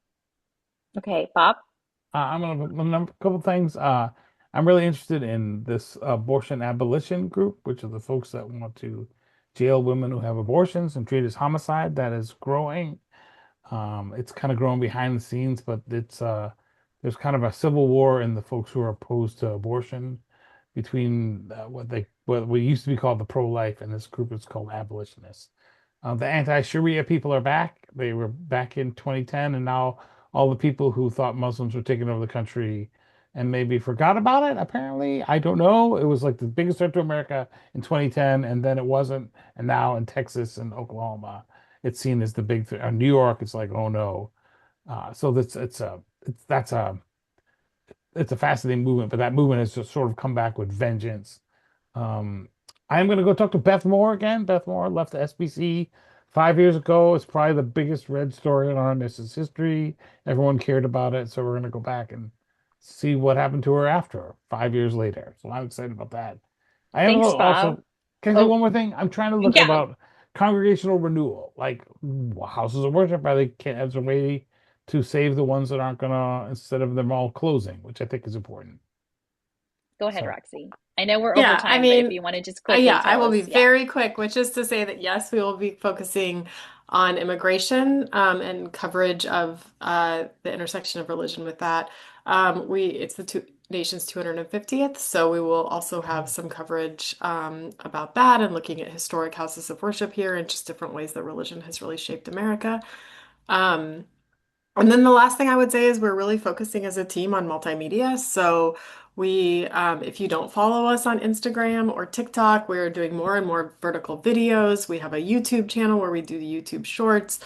Okay, Bob? I'm gonna a couple things. I'm really interested in this abortion abolition group, which are the folks that want to jail women who have abortions and treat as homicide. That is growing. It's kind of growing behind the scenes, but there's kind of a civil war in the folks who are opposed to abortion between what we used to be called the pro-life and this group is called abolitionists. The anti-Sharia people are back. They were back in 2010, and now all the people who thought Muslims were taking over the country and maybe forgot about it, apparently. I don't know. It was like the biggest threat to America in 2010, and then it wasn't. And now in Texas and Oklahoma, it's seen as the big threat. In New York, it's like, oh no. So that's a fascinating movement, but that movement has just sort of come back with vengeance. Um, I'm going to go talk to Beth Moore again. Beth Moore left the SBC 5 years ago. It's probably the biggest red story in RNS's history. Everyone cared about it, so we're going to go back and see what happened to her after 5 years later. So I'm excited about that. I am Thanks, Bob. also, can I say Oh, one more thing? I'm trying to look yeah. about congregational renewal, like houses of worship. Are they can as a way to save the ones that aren't gonna instead of them all closing, which I think is important. Go ahead, So, Roxy. I know we're over Yeah, I time, but if mean, you want to just quickly yeah, I tell will be us, yeah. very quick, which is to say that yes, we will be focusing on immigration and coverage of the intersection of religion with that. It's the nation's 250th, so we will also have some coverage about that and looking at historic houses of worship here and just different ways that religion has really shaped America. Um, and then the last thing I would say is we're really focusing as a team on multimedia. So if you don't follow us on Instagram or TikTok, we're doing more and more vertical videos. We have a YouTube channel where we do the YouTube shorts.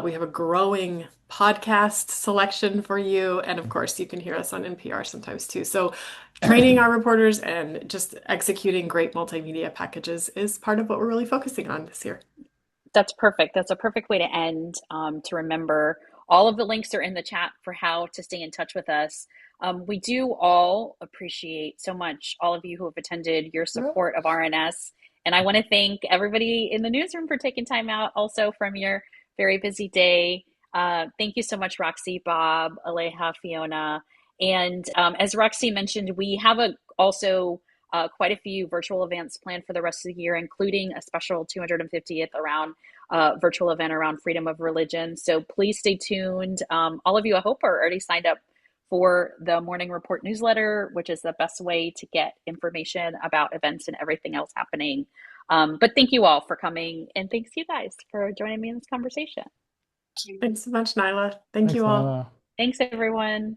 We have a growing podcast selection for you. And of course, you can hear us on NPR sometimes too. So training our reporters and just executing great multimedia packages is part of what we're really focusing on this year. That's perfect. That's a perfect way to end, to remember. All of the links are in the chat for how to stay in touch with us. We do all appreciate so much all of you who have attended, your support of RNS. And I want to thank everybody in the newsroom for taking time out also from your very busy day. Thank you so much, Roxy, Bob, Aleja, Fiona. And as Roxy mentioned, we have also quite a few virtual events planned for the rest of the year, including a special 250th around virtual event around freedom of religion. So please stay tuned. All of you, I hope, are already signed up for the Morning Report newsletter, which is the best way to get information about events and everything else happening. But thank you all for coming, and thanks you guys for joining me in this conversation. Thanks so much, Nyla. Thank thanks, you all. Nana. Thanks, everyone.